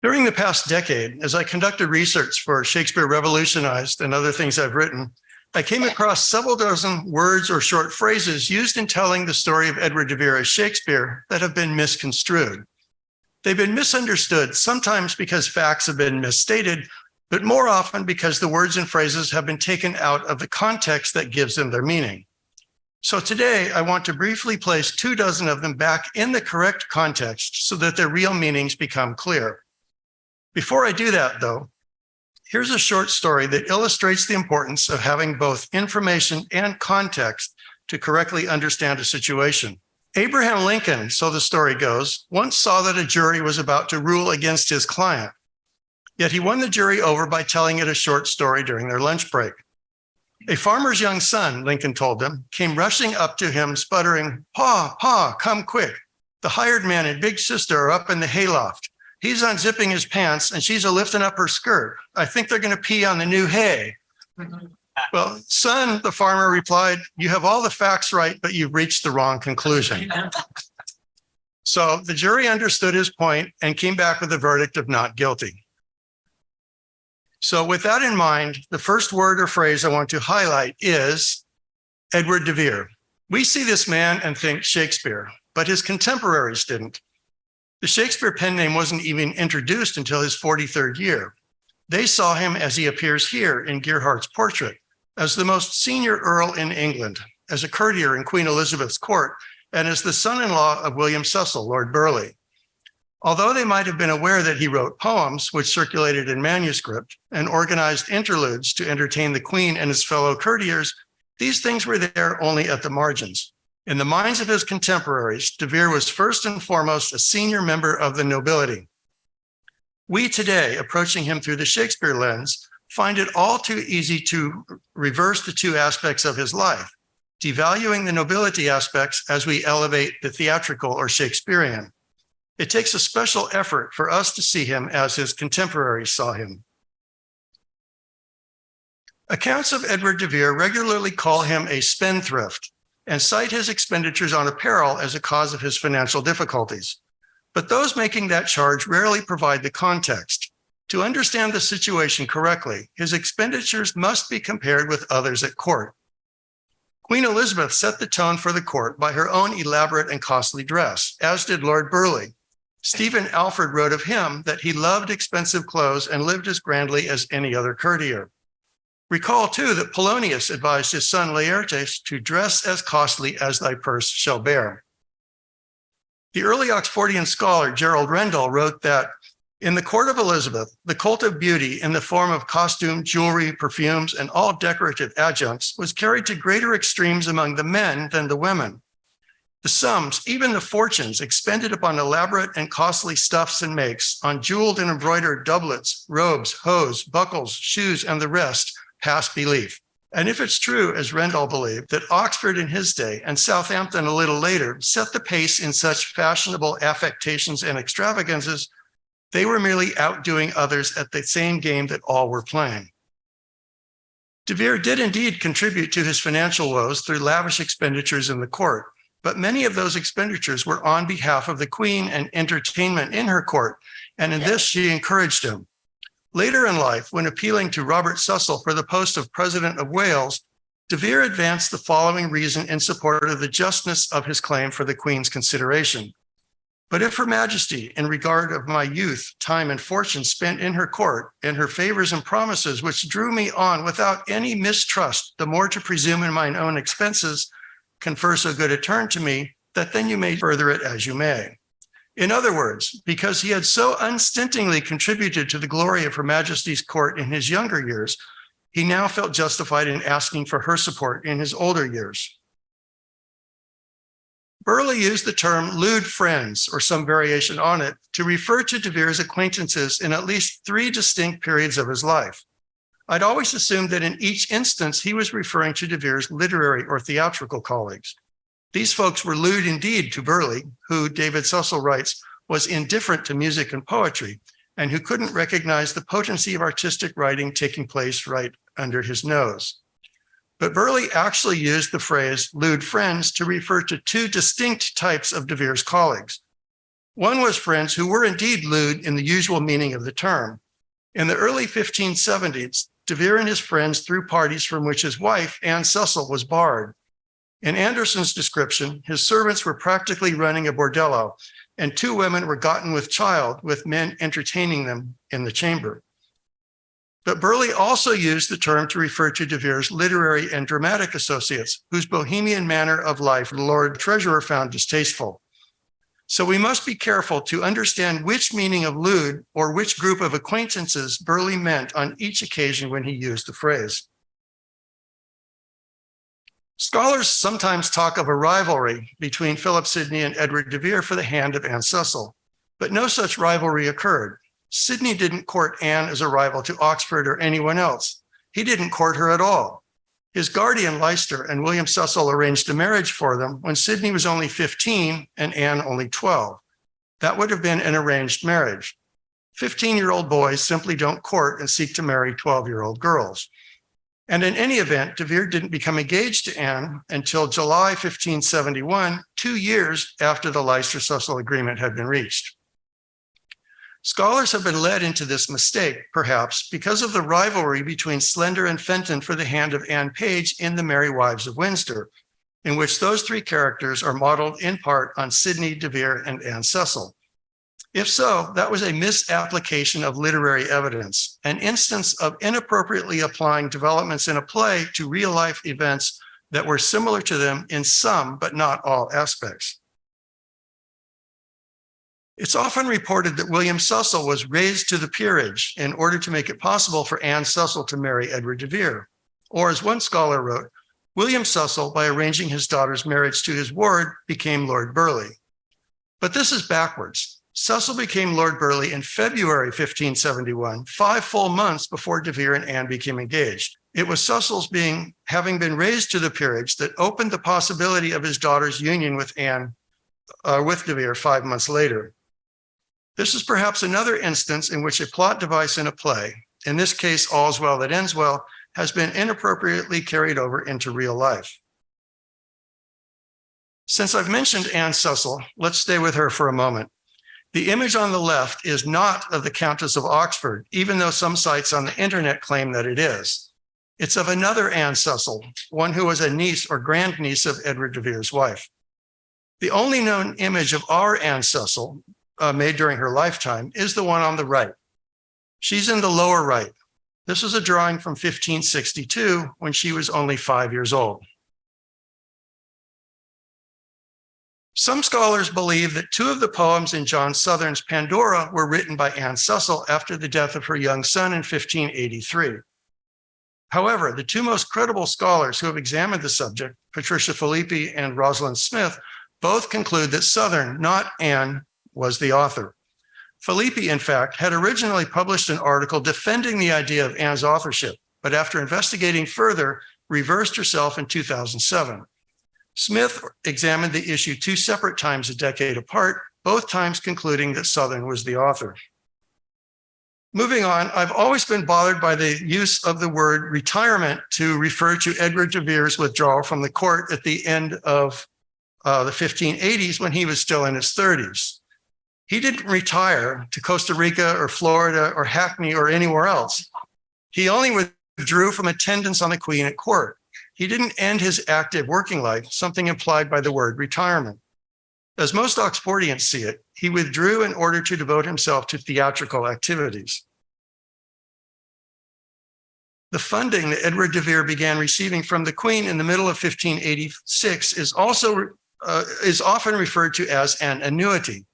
During the past decade, as I conducted research for Shakespeare Revolutionized and other things I've written, I came across several dozen words or short phrases used in telling the story of Edward de Vere as Shakespeare that have been misconstrued. They've been misunderstood, sometimes because facts have been misstated, but more often because the words and phrases have been taken out of the context that gives them their meaning. So today, I want to briefly place 24 of them back in the correct context so that their real meanings become clear. Before I do that, though, here's a short story that illustrates the importance of having both information and context to correctly understand a situation. Abraham Lincoln, so the story goes, once saw that a jury was about to rule against his client. Yet he won the jury over by telling it a short story during their lunch break. A farmer's young son, Lincoln told them, came rushing up to him, sputtering, "Pa, Pa, come quick. The hired man and big sister are up in the hayloft. He's unzipping his pants and she's lifting up her skirt. I think they're going to pee on the new hay." "Well, son," the farmer replied, "you have all the facts right, but you've reached the wrong conclusion." So the jury understood his point and came back with a verdict of not guilty. So with that in mind, the first word or phrase I want to highlight is Edward de Vere. We see this man and think Shakespeare, but his contemporaries didn't. The Shakespeare pen name wasn't even introduced until his 43rd year. They saw him as he appears here in Gerhardt's portrait, as the most senior earl in England, as a courtier in Queen Elizabeth's court, and as the son-in-law of William Cecil, Lord Burleigh. Although they might have been aware that he wrote poems, which circulated in manuscript, and organized interludes to entertain the Queen and his fellow courtiers, these things were there only at the margins. In the minds of his contemporaries, de Vere was first and foremost a senior member of the nobility. We today, approaching him through the Shakespeare lens, find it all too easy to reverse the two aspects of his life, devaluing the nobility aspects as we elevate the theatrical or Shakespearean. It takes a special effort for us to see him as his contemporaries saw him. Accounts of Edward de Vere regularly call him a spendthrift and cite his expenditures on apparel as a cause of his financial difficulties. But those making that charge rarely provide the context. To understand the situation correctly, his expenditures must be compared with others at court. Queen Elizabeth set the tone for the court by her own elaborate and costly dress, as did Lord Burleigh. Stephen Alford wrote of him that he loved expensive clothes and lived as grandly as any other courtier. Recall, too, that Polonius advised his son Laertes to dress as costly as thy purse shall bear. The early Oxfordian scholar Gerald Rendall wrote that in the court of Elizabeth, the cult of beauty in the form of costume, jewelry, perfumes, and all decorative adjuncts was carried to greater extremes among the men than the women. The sums, even the fortunes, expended upon elaborate and costly stuffs and makes, on jeweled and embroidered doublets, robes, hose, buckles, shoes, and the rest, past belief. And if it's true, as Rendall believed, that Oxford in his day and Southampton a little later set the pace in such fashionable affectations and extravagances, they were merely outdoing others at the same game that all were playing. De Vere did indeed contribute to his financial woes through lavish expenditures in the court, but many of those expenditures were on behalf of the Queen and entertainment in her court, and in this she encouraged him. Later in life, when appealing to Robert Cecil for the post of President of Wales, de Vere advanced the following reason in support of the justness of his claim for the Queen's consideration. But if Her Majesty, in regard of my youth, time, and fortune spent in her court, and her favors and promises, which drew me on without any mistrust, the more to presume in mine own expenses, confer so good a turn to me, that then you may further it as you may. In other words, because he had so unstintingly contributed to the glory of Her Majesty's court in his younger years, he now felt justified in asking for her support in his older years. Burleigh used the term lewd friends, or some variation on it, to refer to de Vere's acquaintances in at least 3 distinct periods of his life. I'd always assumed that in each instance, he was referring to de Vere's literary or theatrical colleagues. These folks were lewd indeed to Burleigh, who, David Cecil writes, was indifferent to music and poetry, and who couldn't recognize the potency of artistic writing taking place right under his nose. But Burleigh actually used the phrase lewd friends to refer to 2 distinct types of de Vere's colleagues. One was friends who were indeed lewd in the usual meaning of the term. In the early 1570s, de Vere and his friends threw parties from which his wife, Anne Cecil, was barred. In Anderson's description, his servants were practically running a bordello, and 2 women were gotten with child, with men entertaining them in the chamber. But Burleigh also used the term to refer to de Vere's literary and dramatic associates, whose bohemian manner of life the Lord Treasurer found distasteful. So we must be careful to understand which meaning of lewd or which group of acquaintances Burleigh meant on each occasion when he used the phrase. Scholars sometimes talk of a rivalry between Philip Sidney and Edward de Vere for the hand of Anne Cecil, but no such rivalry occurred. Sidney didn't court Anne as a rival to Oxford or anyone else. He didn't court her at all. His guardian, Leicester, and William Cecil arranged a marriage for them when Sidney was only 15 and Anne only 12. That would have been an arranged marriage. 15-year-old boys simply don't court and seek to marry 12-year-old girls. And in any event, de Vere didn't become engaged to Anne until July 1571, 2 years after the Leicester-Cecil agreement had been reached. Scholars have been led into this mistake, perhaps, because of the rivalry between Slender and Fenton for the hand of Anne Page in The Merry Wives of Windsor, in which those 3 characters are modeled in part on Sidney, de Vere, and Anne Cecil. If so, that was a misapplication of literary evidence, an instance of inappropriately applying developments in a play to real-life events that were similar to them in some, but not all aspects. It's often reported that William Cecil was raised to the peerage in order to make it possible for Anne Cecil to marry Edward de Vere. Or as one scholar wrote, William Cecil, by arranging his daughter's marriage to his ward, became Lord Burleigh. But this is backwards. Cecil became Lord Burleigh in February 1571, 5 full months before de Vere and Anne became engaged. It was Cecil's having been raised to the peerage that opened the possibility of his daughter's union with with de Vere 5 months later. This is perhaps another instance in which a plot device in a play, in this case, All's Well That Ends Well, has been inappropriately carried over into real life. Since I've mentioned Anne Cecil, let's stay with her for a moment. The image on the left is not of the Countess of Oxford, even though some sites on the internet claim that it is. It's of another Anne Cecil, one who was a niece or grandniece of Edward de Vere's wife. The only known image of our Anne Cecil, made during her lifetime, is the one on the right. She's in the lower right. This is a drawing from 1562 when she was only 5 years old. Some scholars believe that 2 of the poems in John Southern's Pandora were written by Anne Cecil after the death of her young son in 1583. However, the 2 most credible scholars who have examined the subject, Patricia Filippi and Rosalind Smith, both conclude that Southern, not Anne, was the author. Filippi, in fact, had originally published an article defending the idea of Anne's authorship, but after investigating further, reversed herself in 2007. Smith examined the issue 2 separate times a decade apart, both times concluding that Southern was the author. Moving on, I've always been bothered by the use of the word retirement to refer to Edward de Vere's withdrawal from the court at the end of the 1580s when he was still in his 30s. He didn't retire to Costa Rica or Florida or Hackney or anywhere else. He only withdrew from attendance on the Queen at court. He didn't end his active working life, something implied by the word retirement. As most Oxfordians see it, he withdrew in order to devote himself to theatrical activities. The funding that Edward de Vere began receiving from the Queen in the middle of 1586 is often referred to as an annuity,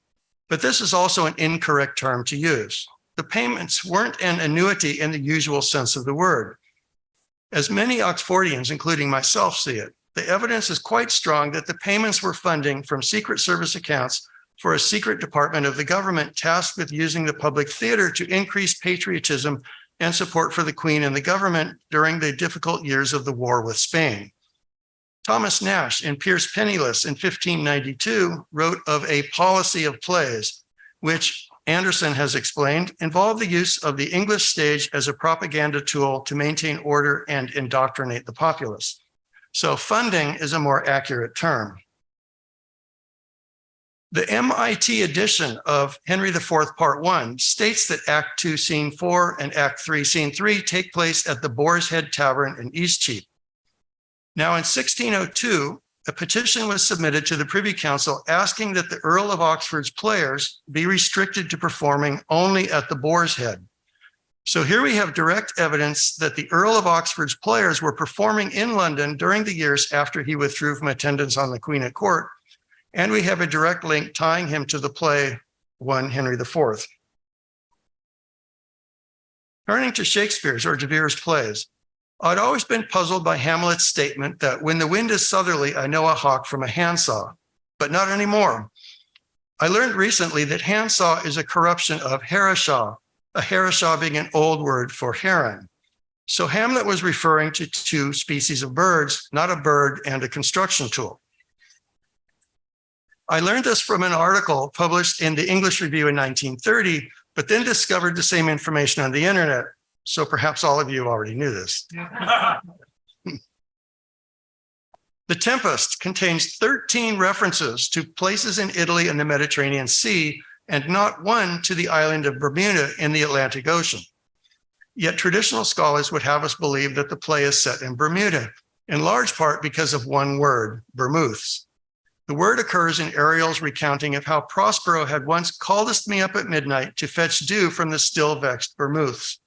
but this is also an incorrect term to use. The payments weren't an annuity in the usual sense of the word. As many Oxfordians, including myself, see it, the evidence is quite strong that the payments were funding from Secret Service accounts for a secret department of the government tasked with using the public theater to increase patriotism and support for the Queen and the government during the difficult years of the war with Spain. Thomas Nash in Pierce Penniless in 1592 wrote of a policy of plays, which Anderson has explained, involved the use of the English stage as a propaganda tool to maintain order and indoctrinate the populace. So funding is a more accurate term. The MIT edition of Henry IV, Part 1 states that Act 2, Scene 4 and Act 3, Scene 3 take place at the Boar's Head Tavern in Eastcheap. Now, in 1602, a petition was submitted to the Privy Council asking that the Earl of Oxford's players be restricted to performing only at the Boar's Head. So here we have direct evidence that the Earl of Oxford's players were performing in London during the years after he withdrew from attendance on the Queen at Court. And we have a direct link tying him to the play One Henry IV. Turning to Shakespeare's or de Vere's plays, I'd always been puzzled by Hamlet's statement that when the wind is southerly, I know a hawk from a handsaw, but not anymore. I learned recently that handsaw is a corruption of herashaw, a herashaw being an old word for heron. So Hamlet was referring to two species of birds, not a bird and a construction tool. I learned this from an article published in the English Review in 1930, but then discovered the same information on the internet. So perhaps all of you already knew this. The Tempest contains 13 references to places in Italy and the Mediterranean Sea, and not one to the island of Bermuda in the Atlantic Ocean. Yet traditional scholars would have us believe that the play is set in Bermuda, in large part because of one word, Bermuths. The word occurs in Ariel's recounting of how Prospero had once callest me up at midnight to fetch dew from the still vexed Bermuths.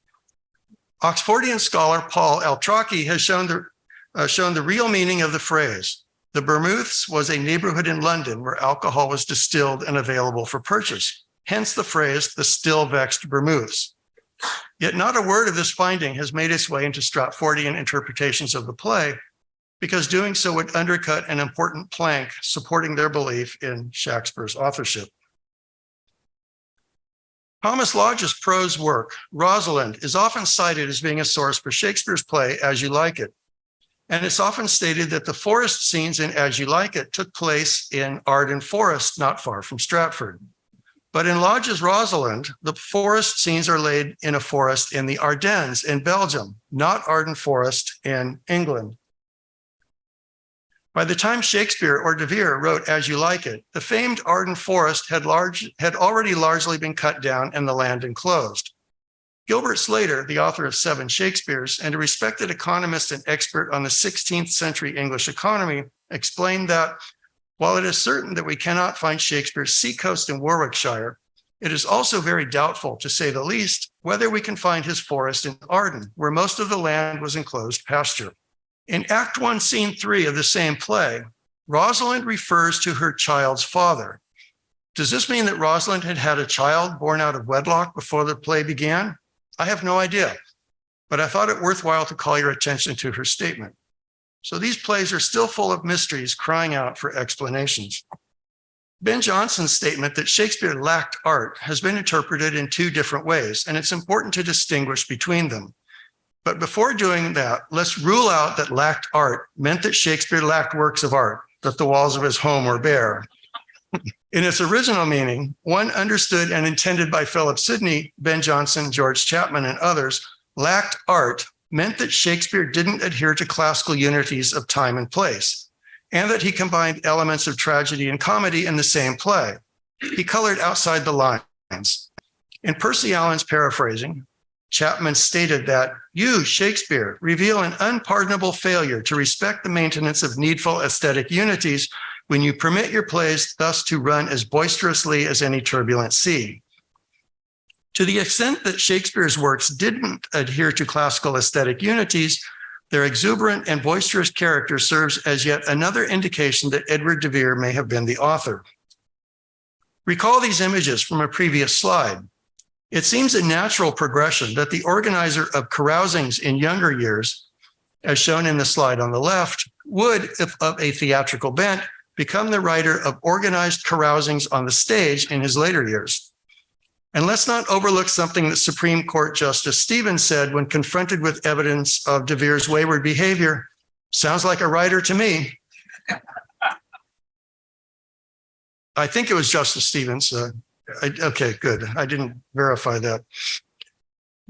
Oxfordian scholar Paul Altraki has shown the real meaning of the phrase. The Bermuths was a neighborhood in London where alcohol was distilled and available for purchase, hence the phrase, the still vexed Bermuths. Yet not a word of this finding has made its way into Stratfordian interpretations of the play, because doing so would undercut an important plank supporting their belief in Shakespeare's authorship. Thomas Lodge's prose work, Rosalind, is often cited as being a source for Shakespeare's play As You Like It. And it's often stated that the forest scenes in As You Like It took place in Arden Forest, not far from Stratford. But in Lodge's Rosalind, the forest scenes are laid in a forest in the Ardennes in Belgium, not Arden Forest in England. By the time Shakespeare or de Vere wrote As You Like It, the famed Arden Forest had already largely been cut down and the land enclosed. Gilbert Slater, the author of 7 Shakespeares and a respected economist and expert on the 16th century English economy, explained that while it is certain that we cannot find Shakespeare's seacoast in Warwickshire, it is also very doubtful, to say the least, whether we can find his forest in Arden, where most of the land was enclosed pasture. In Act 1, Scene 3 of the same play, Rosalind refers to her child's father. Does this mean that Rosalind had had a child born out of wedlock before the play began? I have no idea, but I thought it worthwhile to call your attention to her statement. So these plays are still full of mysteries crying out for explanations. Ben Jonson's statement that Shakespeare lacked art has been interpreted in 2 different ways, and it's important to distinguish between them. But before doing that, let's rule out that lacked art meant that Shakespeare lacked works of art, that the walls of his home were bare. In its original meaning, one understood and intended by Philip Sidney, Ben Jonson, George Chapman, and others, lacked art meant that Shakespeare didn't adhere to classical unities of time and place, and that he combined elements of tragedy and comedy in the same play. He colored outside the lines. In Percy Allen's paraphrasing, Chapman stated that you, Shakespeare, reveal an unpardonable failure to respect the maintenance of needful aesthetic unities when you permit your plays thus to run as boisterously as any turbulent sea. To the extent that Shakespeare's works didn't adhere to classical aesthetic unities, their exuberant and boisterous character serves as yet another indication that Edward de Vere may have been the author. Recall these images from a previous slide. It seems a natural progression that the organizer of carousings in younger years, as shown in the slide on the left, would, if of a theatrical bent, become the writer of organized carousings on the stage in his later years. And let's not overlook something that Supreme Court Justice Stevens said when confronted with evidence of de Vere's wayward behavior. Sounds like a writer to me. I think it was Justice Stevens. Okay, good. I didn't verify that.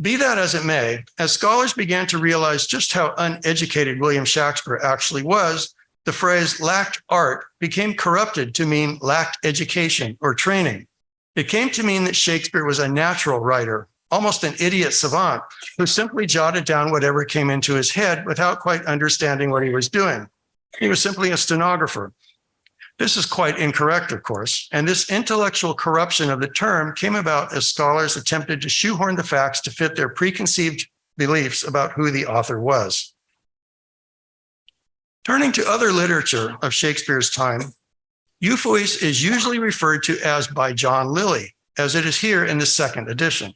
Be that as it may, as scholars began to realize just how uneducated William Shakespeare actually was, the phrase lacked art became corrupted to mean lacked education or training. It came to mean that Shakespeare was a natural writer, almost an idiot savant, who simply jotted down whatever came into his head without quite understanding what he was doing. He was simply a stenographer. This is quite incorrect, of course, and this intellectual corruption of the term came about as scholars attempted to shoehorn the facts to fit their preconceived beliefs about who the author was. Turning to other literature of Shakespeare's time, Euphues is usually referred to as by John Lilly, as it is here in the second edition.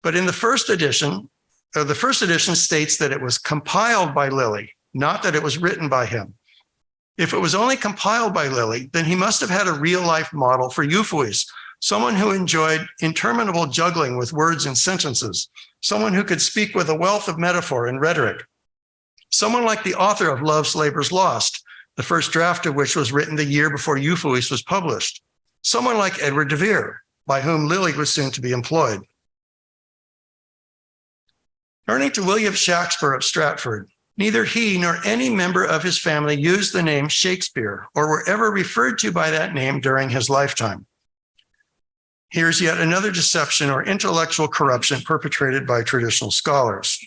But in the first edition states that it was compiled by Lilly, not that it was written by him. If it was only compiled by Lilly, then he must have had a real-life model for Euphues, someone who enjoyed interminable juggling with words and sentences, someone who could speak with a wealth of metaphor and rhetoric, someone like the author of Love's Labour's Lost, the first draft of which was written the year before Euphues was published, someone like Edward de Vere, by whom Lilly was soon to be employed. Turning to William Shakespeare of Stratford, neither he nor any member of his family used the name Shakespeare or were ever referred to by that name during his lifetime. Here's yet another deception or intellectual corruption perpetrated by traditional scholars.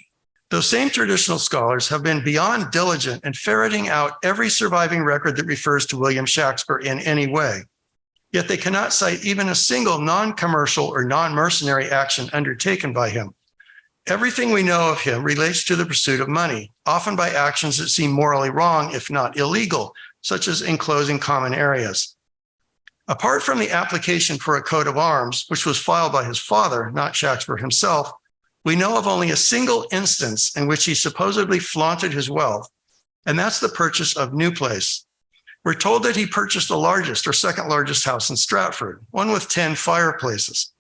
Those same traditional scholars have been beyond diligent in ferreting out every surviving record that refers to William Shakespeare in any way. Yet they cannot cite even a single non-commercial or non-mercenary action undertaken by him. Everything we know of him relates to the pursuit of money, often by actions that seem morally wrong, if not illegal, such as enclosing common areas. Apart from the application for a coat of arms, which was filed by his father, not Shakespeare himself, we know of only a single instance in which he supposedly flaunted his wealth, and that's the purchase of New Place. We're told that he purchased the largest or second largest house in Stratford, one with 10 fireplaces.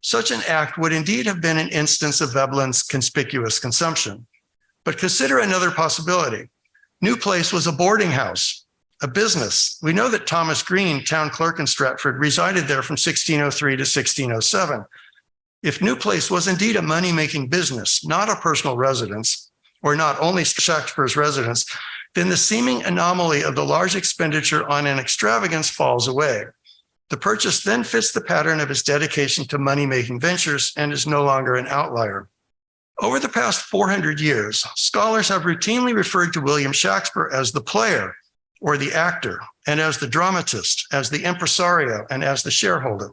Such an act would indeed have been an instance of Veblen's conspicuous consumption. But consider another possibility. New Place was a boarding house, a business. We know that Thomas Green, town clerk in Stratford, resided there from 1603 to 1607. If New Place was indeed a money-making business, not a personal residence, or not only Shakespeare's residence, then the seeming anomaly of the large expenditure on an extravagance falls away. The purchase then fits the pattern of his dedication to money-making ventures and is no longer an outlier. Over the past 400 years, scholars have routinely referred to William Shakespeare as the player or the actor, and as the dramatist, as the impresario, and as the shareholder.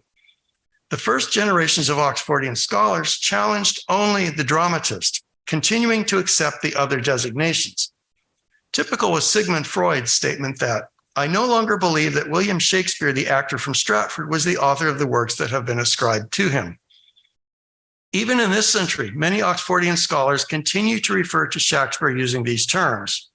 The first generations of Oxfordian scholars challenged only the dramatist, continuing to accept the other designations. Typical was Sigmund Freud's statement that, "I no longer believe that William Shakespeare, the actor from Stratford, was the author of the works that have been ascribed to him." Even in this century, many Oxfordian scholars continue to refer to Shakespeare using these terms.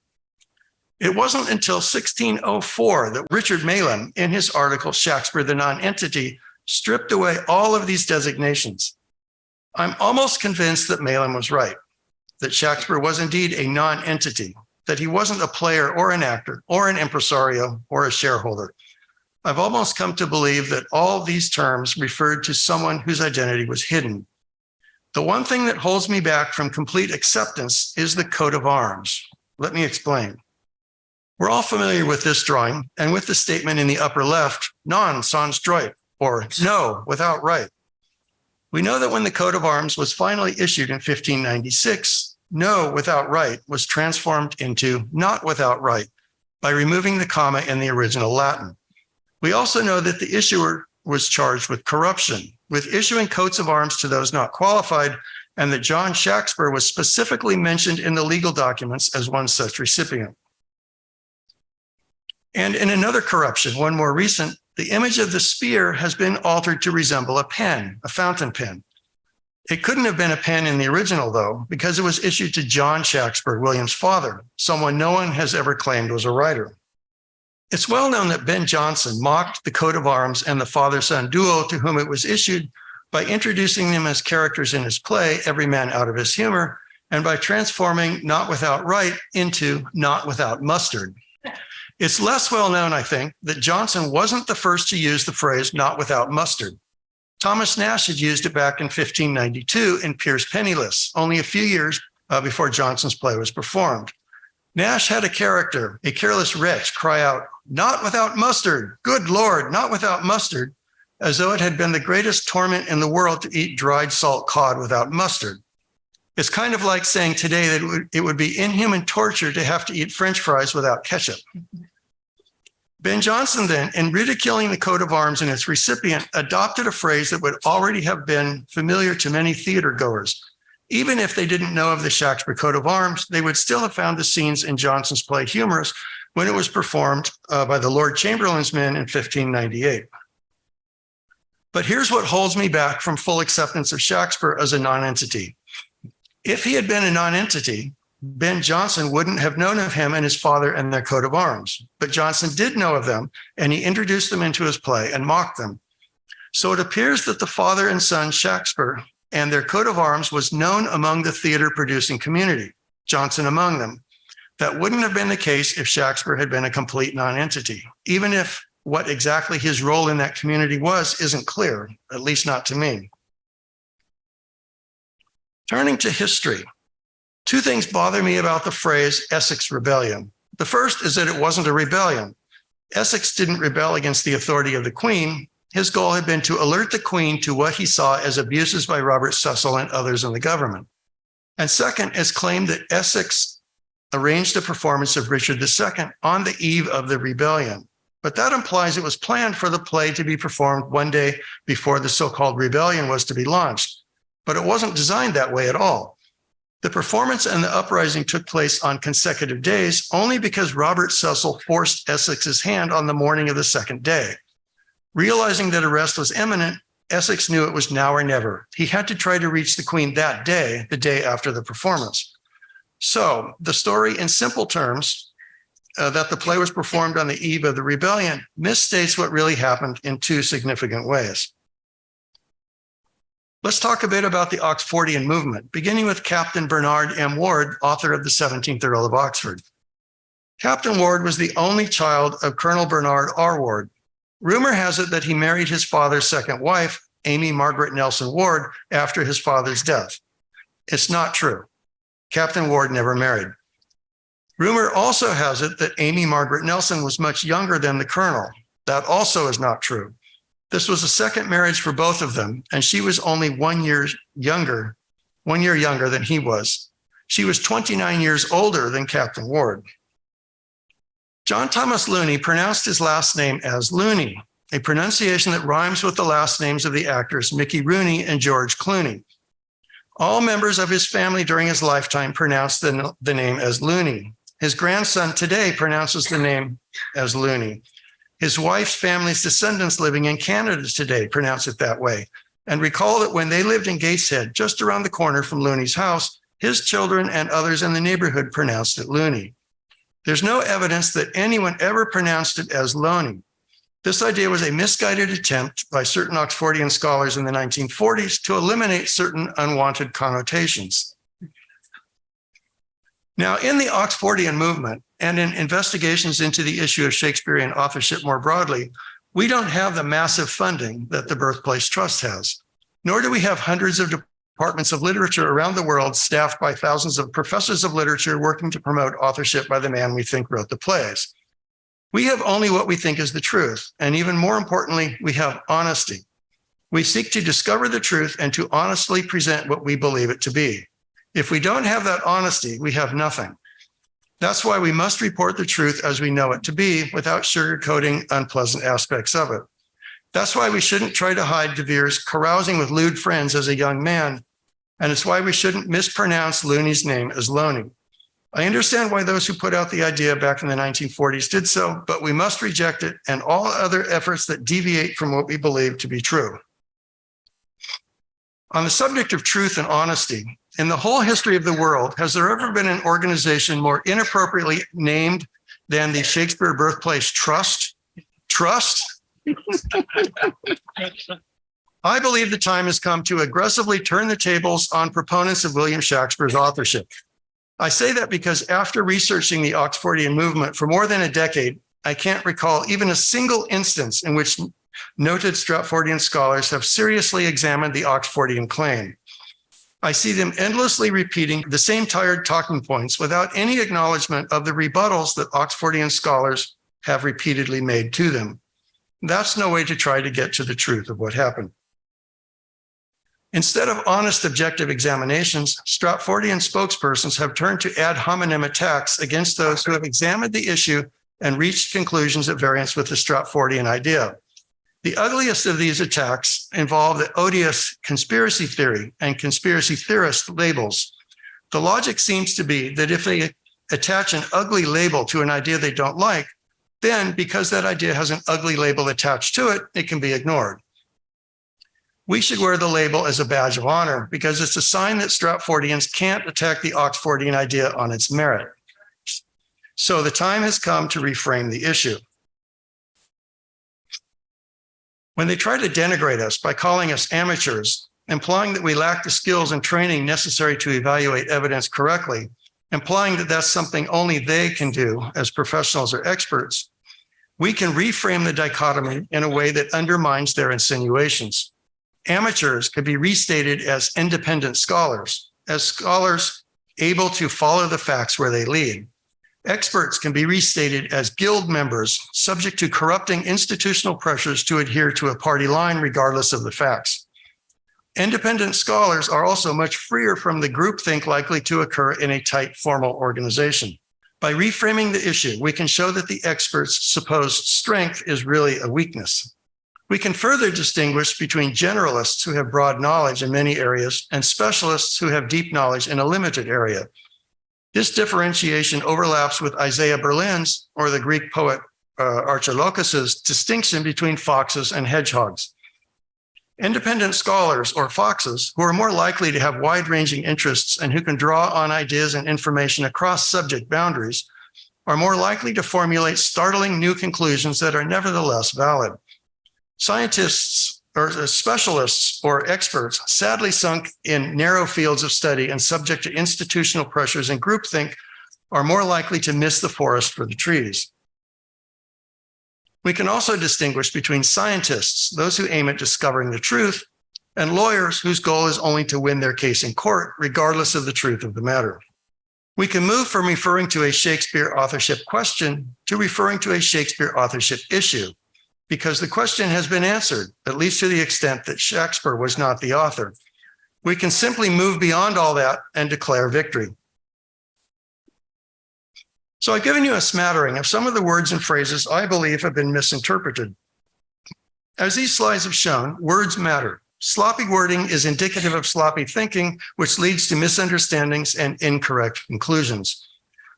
It wasn't until 1604 that Richard Mahlon, in his article, Shakespeare the Non-Entity, stripped away all of these designations. I'm almost convinced that Mahlon was right, that Shakespeare was indeed a non-entity, that he wasn't a player or an actor or an impresario or a shareholder. I've almost come to believe that all these terms referred to someone whose identity was hidden. The one thing that holds me back from complete acceptance is the coat of arms. Let me explain. We're all familiar with this drawing and with the statement in the upper left, "Non sans droit," or "no, without right." We know that when the coat of arms was finally issued in 1596, "no, without right" was transformed into "not without right" by removing the comma in the original Latin. We also know that the issuer was charged with corruption, with issuing coats of arms to those not qualified, and that John Shakespeare was specifically mentioned in the legal documents as one such recipient. And in another corruption, one more recent, the image of the spear has been altered to resemble a pen, a fountain pen. It couldn't have been a pen in the original, though, because it was issued to John Shakespeare, William's father, someone no one has ever claimed was a writer. It's well known that Ben Jonson mocked the coat of arms and the father-son duo to whom it was issued by introducing them as characters in his play, Every Man Out of His Humor, and by transforming "not without right" into "not without mustard." It's less well known, I think, that Jonson wasn't the first to use the phrase "not without mustard." Thomas Nash had used it back in 1592 in Piers Penniless, only a few years before Jonson's play was performed. Nash had a character, a careless wretch, cry out, "Not without mustard, good Lord, not without mustard," as though it had been the greatest torment in the world to eat dried salt cod without mustard. It's kind of like saying today that it would be inhuman torture to have to eat French fries without ketchup. Ben Jonson then, in ridiculing the coat of arms and its recipient, adopted a phrase that would already have been familiar to many theater goers. Even if they didn't know of the Shakespeare coat of arms, they would still have found the scenes in Jonson's play humorous when it was performed by the Lord Chamberlain's men in 1598. But here's what holds me back from full acceptance of Shakespeare as a non-entity. If he had been a non-entity, Ben Jonson wouldn't have known of him and his father and their coat of arms. But Jonson did know of them, and he introduced them into his play and mocked them. So it appears that the father and son Shakespeare and their coat of arms was known among the theater producing community, Jonson among them. That wouldn't have been the case if Shakespeare had been a complete non-entity, even if what exactly his role in that community was isn't clear, at least not to me. Turning to history, two things bother me about the phrase Essex Rebellion. The first is that it wasn't a rebellion. Essex didn't rebel against the authority of the Queen. His goal had been to alert the Queen to what he saw as abuses by Robert Cecil and others in the government. And second, it's claimed that Essex arranged a performance of Richard II on the eve of the rebellion. But that implies it was planned for the play to be performed one day before the so-called rebellion was to be launched. But it wasn't designed that way at all. The performance and the uprising took place on consecutive days only because Robert Cecil forced Essex's hand on the morning of the second day. Realizing that arrest was imminent, Essex knew it was now or never. He had to try to reach the Queen that day, the day after the performance. So the story in simple terms, that the play was performed on the eve of the rebellion, misstates what really happened in two significant ways. Let's talk a bit about the Oxfordian movement, beginning with Captain Bernard M. Ward, author of the 17th Earl of Oxford. Captain Ward was the only child of Colonel Bernard R. Ward. Rumor has it that he married his father's second wife, Amy Margaret Nelson Ward, after his father's death. It's not true. Captain Ward never married. Rumor also has it that Amy Margaret Nelson was much younger than the colonel. That also is not true. This was a second marriage for both of them, and she was only 1 year younger than he was. She was 29 years older than Captain Ward. John Thomas Looney pronounced his last name as Looney, a pronunciation that rhymes with the last names of the actors Mickey Rooney and George Clooney. All members of his family during his lifetime pronounced the name as Looney. His grandson today pronounces the name as Looney. His wife's family's descendants living in Canada today pronounce it that way. And recall that when they lived in Gateshead, just around the corner from Looney's house, his children and others in the neighborhood pronounced it Looney. There's no evidence that anyone ever pronounced it as Loney. This idea was a misguided attempt by certain Oxfordian scholars in the 1940s to eliminate certain unwanted connotations. Now, in the Oxfordian movement and in investigations into the issue of Shakespearean authorship more broadly, we don't have the massive funding that the Birthplace Trust has, nor do we have hundreds of departments of literature around the world staffed by thousands of professors of literature working to promote authorship by the man we think wrote the plays. We have only what we think is the truth, and even more importantly, we have honesty. We seek to discover the truth and to honestly present what we believe it to be. If we don't have that honesty, we have nothing. That's why we must report the truth as we know it to be without sugarcoating unpleasant aspects of it. That's why we shouldn't try to hide de Vere's carousing with lewd friends as a young man. And it's why we shouldn't mispronounce Looney's name as Loney. I understand why those who put out the idea back in the 1940s did so, but we must reject it and all other efforts that deviate from what we believe to be true. On the subject of truth and honesty, in the whole history of the world, has there ever been an organization more inappropriately named than the Shakespeare Birthplace Trust? Trust? I believe the time has come to aggressively turn the tables on proponents of William Shakespeare's authorship. I say that because after researching the Oxfordian movement for more than a decade, I can't recall even a single instance in which noted Stratfordian scholars have seriously examined the Oxfordian claim. I see them endlessly repeating the same tired talking points without any acknowledgement of the rebuttals that Oxfordian scholars have repeatedly made to them. That's no way to try to get to the truth of what happened. Instead of honest, objective examinations, Stratfordian spokespersons have turned to ad hominem attacks against those who have examined the issue and reached conclusions at variance with the Stratfordian idea. The ugliest of these attacks involve the odious conspiracy theory and conspiracy theorist labels. The logic seems to be that if they attach an ugly label to an idea they don't like, then because that idea has an ugly label attached to it, it can be ignored. We should wear the label as a badge of honor because it's a sign that Stratfordians can't attack the Oxfordian idea on its merit. So the time has come to reframe the issue. When they try to denigrate us by calling us amateurs, implying that we lack the skills and training necessary to evaluate evidence correctly, implying that that's something only they can do as professionals or experts, we can reframe the dichotomy in a way that undermines their insinuations. Amateurs could be restated as independent scholars, as scholars able to follow the facts where they lead. Experts can be restated as guild members subject to corrupting institutional pressures to adhere to a party line regardless of the facts. Independent scholars are also much freer from the groupthink likely to occur in a tight formal organization. By reframing the issue, we can show that the expert's supposed strength is really a weakness. We can further distinguish between generalists who have broad knowledge in many areas and specialists who have deep knowledge in a limited area. This differentiation overlaps with Isaiah Berlin's, or the Greek poet Archilochus's, distinction between foxes and hedgehogs. Independent scholars, or foxes, who are more likely to have wide-ranging interests and who can draw on ideas and information across subject boundaries, are more likely to formulate startling new conclusions that are nevertheless valid. Scientists, or specialists or experts sadly sunk in narrow fields of study and subject to institutional pressures and groupthink are more likely to miss the forest for the trees. We can also distinguish between scientists, those who aim at discovering the truth, and lawyers whose goal is only to win their case in court, regardless of the truth of the matter. We can move from referring to a Shakespeare authorship question to referring to a Shakespeare authorship issue, because the question has been answered, at least to the extent that Shakespeare was not the author. We can simply move beyond all that and declare victory. So I've given you a smattering of some of the words and phrases I believe have been misinterpreted. As these slides have shown, words matter. Sloppy wording is indicative of sloppy thinking, which leads to misunderstandings and incorrect conclusions.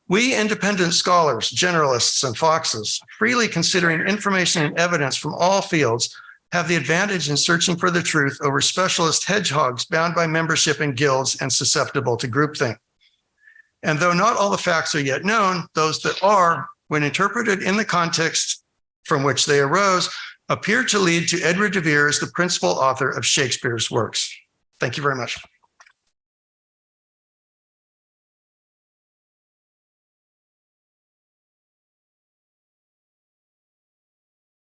We independent scholars, generalists, and foxes, freely considering information and evidence from all fields, have the advantage in searching for the truth over specialist hedgehogs bound by membership in guilds and susceptible to groupthink. And though not all the facts are yet known, those that are, when interpreted in the context from which they arose, appear to lead to Edward de Vere as the principal author of Shakespeare's works. Thank you very much.